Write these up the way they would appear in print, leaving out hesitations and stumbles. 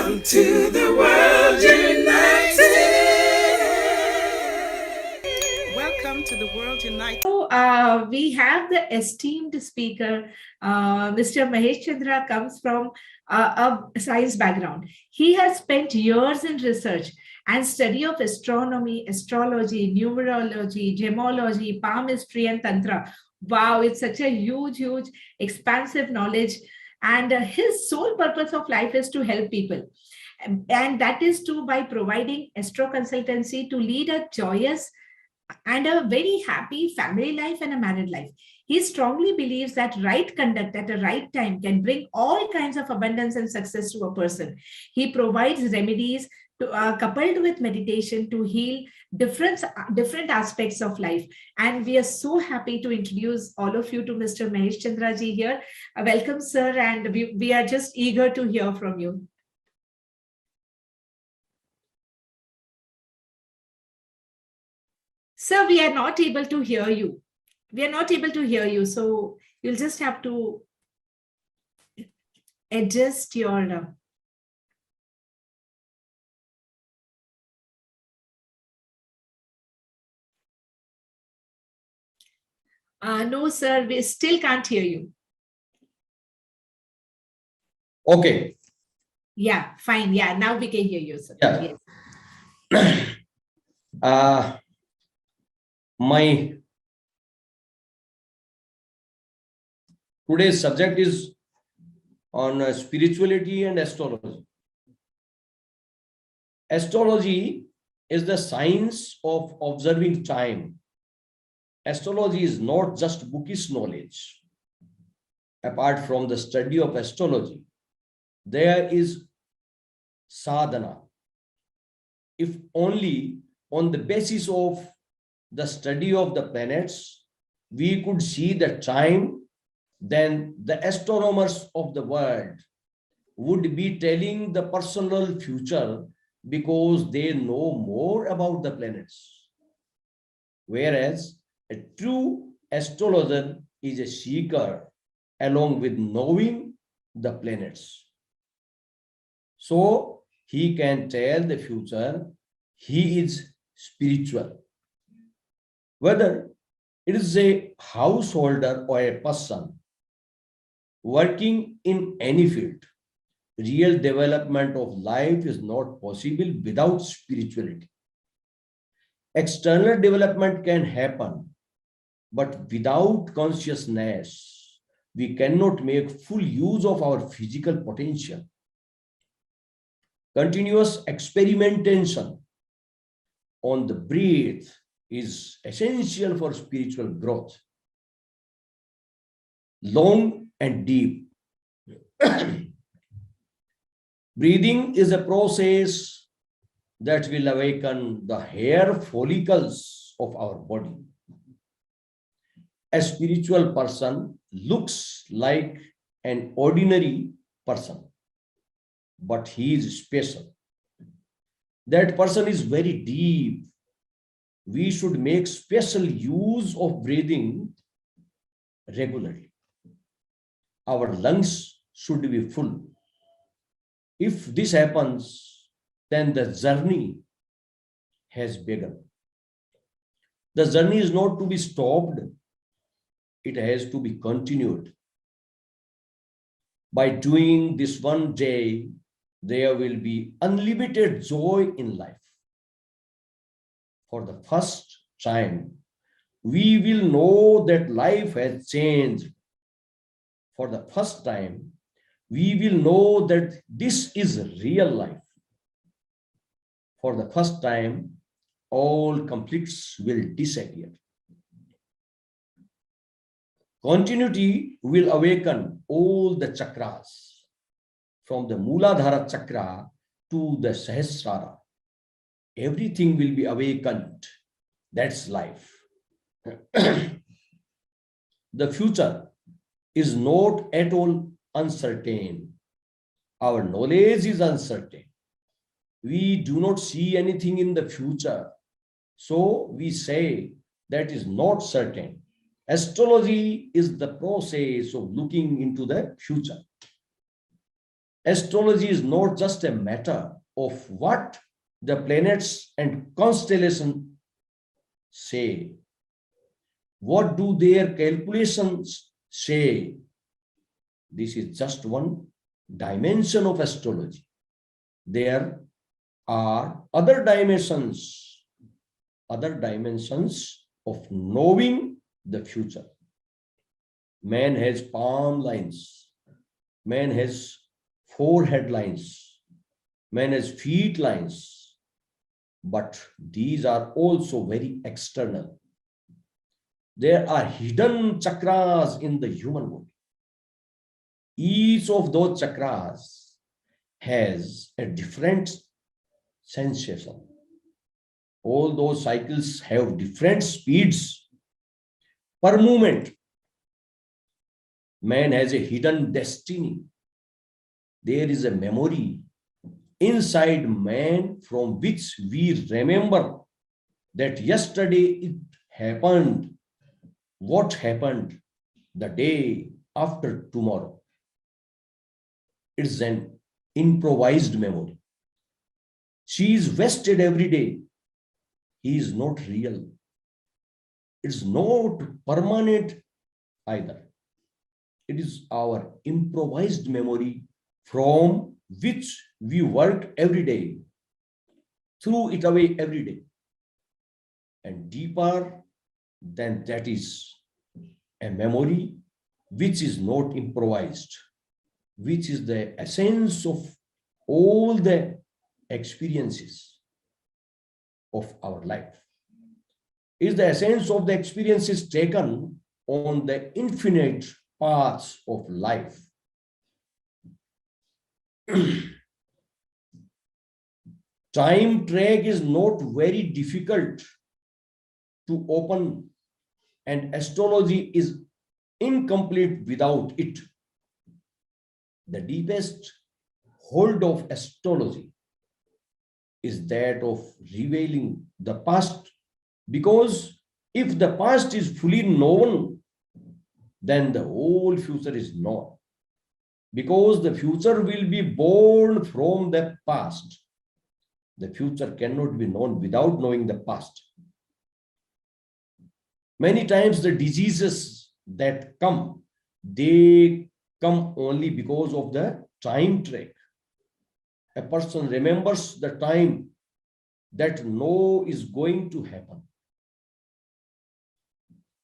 Welcome to the World United. Welcome to the World United. So we have the esteemed speaker, Mr. Mahesh Chandra, comes from a science background. He has spent years in research and study of astronomy, astrology, numerology, gemology, palmistry, and tantra. Wow, it's such a huge, expansive knowledge. And his sole purpose of life is to help people. And that is to by providing astro consultancy to lead a joyous and a very happy family life and a married life. He strongly believes that right conduct at a right time can bring all kinds of abundance and success to a person. He provides remedies coupled with meditation to heal different aspects of life. And we are so happy to introduce all of you to Mr. Mahesh Chandra ji here. Welcome, sir, and we are just eager to hear from you. Sir, we are not able to hear you. We are not able to hear you. So you'll just have to adjust your... no, sir, we still can't hear you. Okay. Yeah, fine. Yeah, now we can hear you, sir. Yeah. Yes. My today's subject is on spirituality and astrology. Astrology is the science of observing time. Astrology is not just bookish knowledge. Apart from the study of astrology, there is sadhana. If only on the basis of the study of the planets, we could see the time, then the astronomers of the world would be telling the personal future because they know more about the planets. Whereas a true astrologer is a seeker along with knowing the planets. So he can tell the future. He is spiritual. Whether it is a householder or a person working in any field, real development of life is not possible without spirituality. External development can happen, but without consciousness, we cannot make full use of our physical potential. Continuous experimentation on the breath is essential for spiritual growth. Long and deep. Breathing is a process that will awaken the hair follicles of our body. A spiritual person looks like an ordinary person, but he is special. That person is very deep. We should make special use of breathing regularly. Our lungs should be full. If this happens, then the journey has begun. The journey is not to be stopped. It has to be continued. By doing this one day, there will be unlimited joy in life. For the first time, we will know that life has changed. For the first time, we will know that this is real life. For the first time, all conflicts will disappear. Continuity will awaken all the chakras, from the Mooladhara chakra to the Sahasrara. Everything will be awakened. That's life. The future is not at all uncertain. Our knowledge is uncertain. We do not see anything in the future. So we say that is not certain. Astrology is the process of looking into the future. Astrology is not just a matter of what the planets and constellations say. What do their calculations say? This is just one dimension of astrology. There are other dimensions of knowing the future. Man has palm lines, man has forehead lines, man has feet lines, but these are also very external. There are hidden chakras in the human body. Each of those chakras has a different sensation. All those cycles have different speeds per moment. Man has a hidden destiny. There is a memory inside man from which we remember that yesterday it happened, what happened the day after tomorrow. It's an improvised memory. She is vested every day. He is not real. It's not permanent either. It is our improvised memory from which we work every day, threw it away every day. And deeper than that is a memory which is not improvised, which is the essence of all the experiences of our life. Is the essence of the experiences taken on the infinite paths of life. Time track is not very difficult to open, and astrology is incomplete without it. The deepest hold of astrology is that of revealing the past, because if the past is fully known, then the whole future is known, because the future will be born from the past. The future cannot be known without knowing the past. Many times the diseases that come, they come only because of the time track. A person remembers the time that no is going to happen.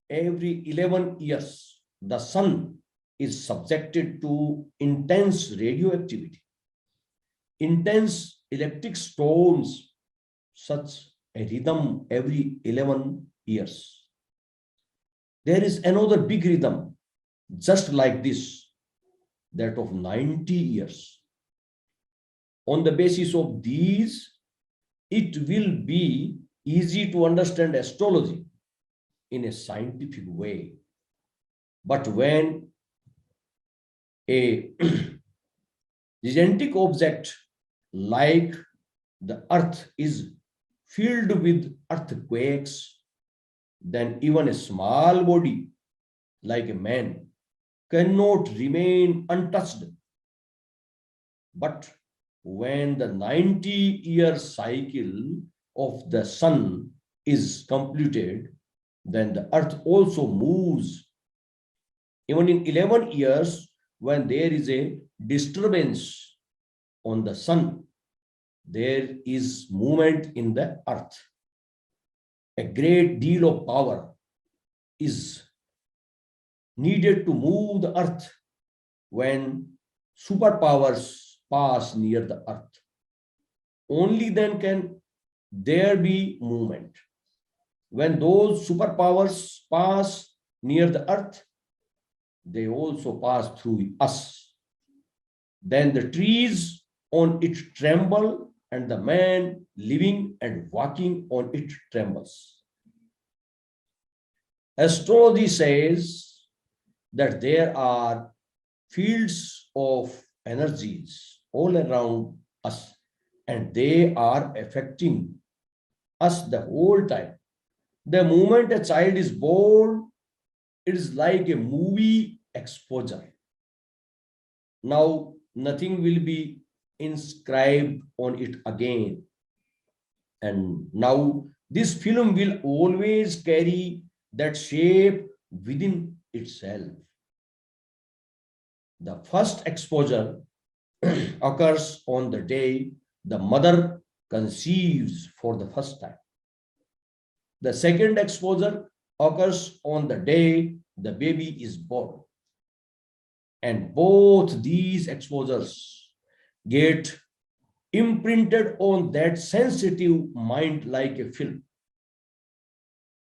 Every 11 years, the sun is subjected to intense radioactivity, intense electric storms, such a rhythm every 11 years. There is another big rhythm, just like this, that of 90 years. On the basis of these, it will be easy to understand astrology in a scientific way. But when a gigantic object like the earth is filled with earthquakes, then even a small body like a man cannot remain untouched. But when the 90-year cycle of the sun is completed, then the earth also moves. Even in 11 years, when there is a disturbance on the sun, there is movement in the earth. A great deal of power is needed to move the earth when superpowers pass near the earth. Only then can there be movement. When those superpowers pass near the earth, they also pass through us. Then the trees on it tremble, and the man living and walking on it trembles. Astrology says that there are fields of energies all around us, and they are affecting us the whole time. The moment a child is born, it is like a movie exposure. Now, nothing will be inscribed on it again. And now this film will always carry that shape within itself. The first exposure occurs on the day the mother conceives for the first time. The second exposure occurs on the day the baby is born. And both these exposures get imprinted on that sensitive mind like a film.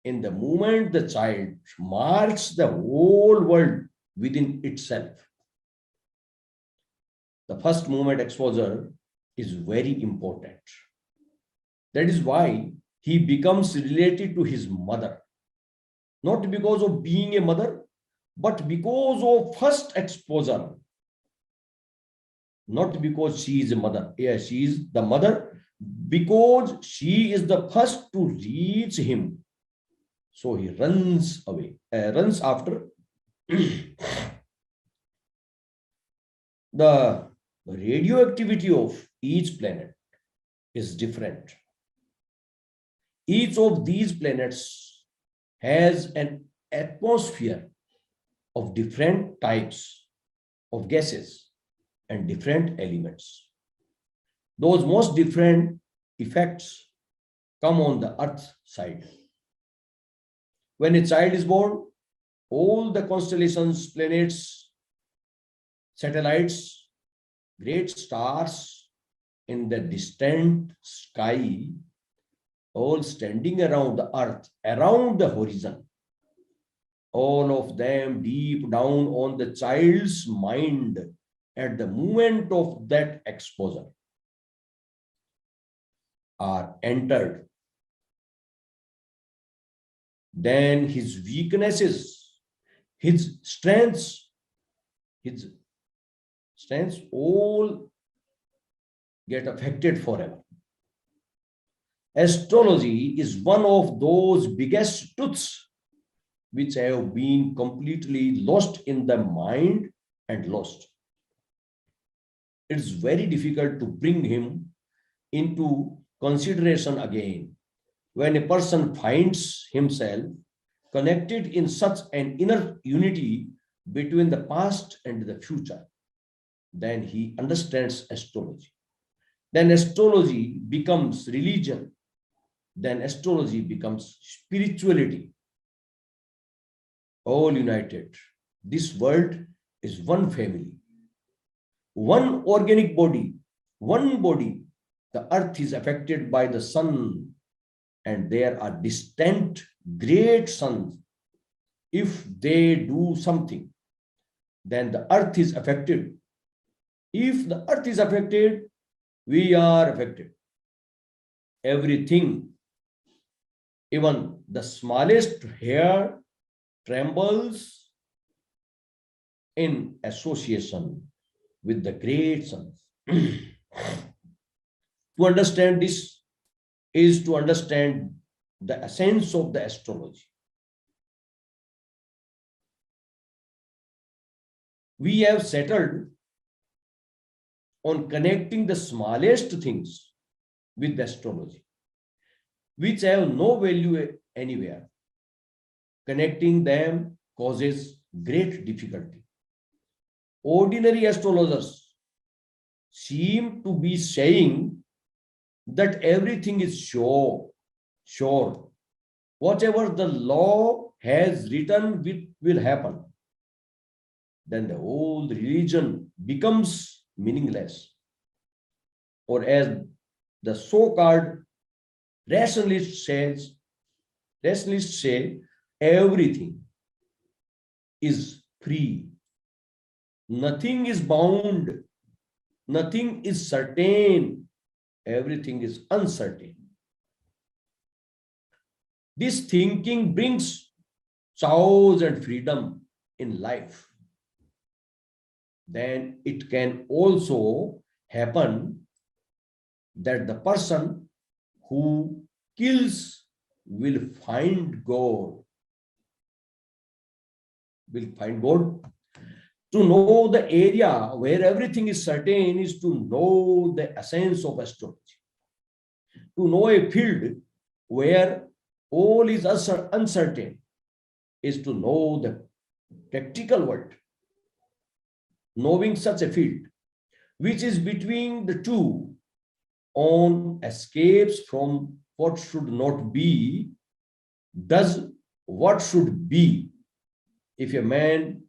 In the moment the child marks the whole world within itself. The first moment exposure is very important. That is why he becomes related to his mother, not because of being a mother, but because of first exposure. Not because she is a mother. Yeah, she is the mother because she is the first to reach him. So he runs away, runs after. The radioactivity of each planet is different. Each of these planets has an atmosphere of different types of gases and different elements. Those most different effects come on the Earth side. When a child is born, all the constellations, planets, satellites, great stars in the distant sky, all standing around the Earth, around the horizon, all of them deep down on the child's mind at the moment of that exposure are entered. Then his weaknesses, his strengths all get affected forever. Astrology is one of those biggest truths which have been completely lost in the mind and lost. It's very difficult to bring him into consideration again. When a person finds himself connected in such an inner unity between the past and the future, then he understands astrology. Then astrology becomes religion. Then astrology becomes spirituality. All united. This world is one family, one organic body, one body. The earth is affected by the sun, and there are distant great suns. If they do something, then the earth is affected. If the earth is affected, we are affected. Everything, even the smallest hair, trembles in association with the great suns. To understand this is to understand the essence of the astrology. We have settled on connecting the smallest things with astrology, which have no value anywhere. Connecting them causes great difficulty. Ordinary astrologers seem to be saying that everything is sure. Whatever the law has written will happen. Then the whole religion becomes meaningless. Or as the so-called rationalists say, everything is free. Nothing is bound. Nothing is certain. Everything is uncertain. This thinking brings chaos and freedom in life. Then it can also happen that the person who kills will find God. Will find God. To know the area where everything is certain is to know the essence of astrology. To know a field where all is uncertain is to know the practical world. Knowing such a field, which is between the two, on escapes from what should not be, does what should be. If a man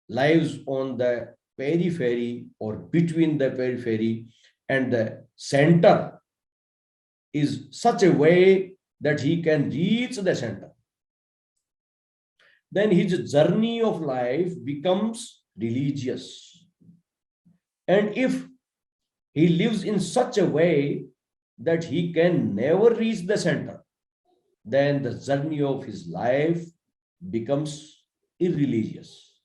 lives on the periphery or between the periphery and the center is such a way that he can reach the center, then his journey of life becomes religious. And if he lives in such a way that he can never reach the center, then the journey of his life becomes irreligious.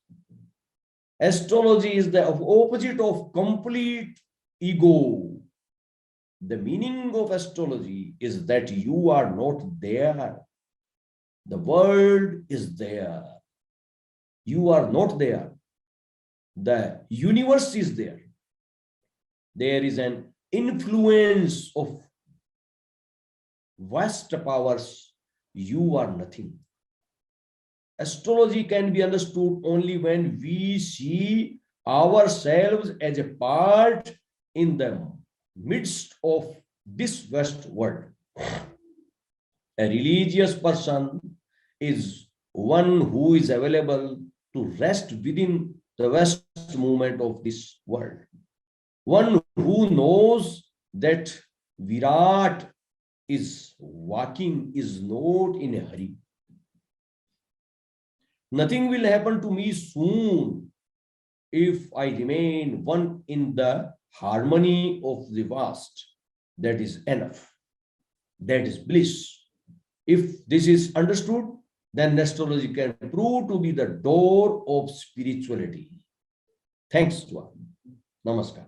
Astrology is the opposite of complete ego. The meaning of astrology is that you are not there. The world is there. You are not there. The universe is there. There is an influence of vast powers. You are nothing. Astrology can be understood only when we see ourselves as a part in the midst of this vast world. A religious person is one who is available to rest within the vast movement of this world. One who knows that Virat is walking, is not in a hurry. Nothing will happen to me soon if I remain one in the harmony of the vast. That is enough. That is bliss. If this is understood, then astrology can prove to be the door of spirituality. Thanks to all. Namaskar.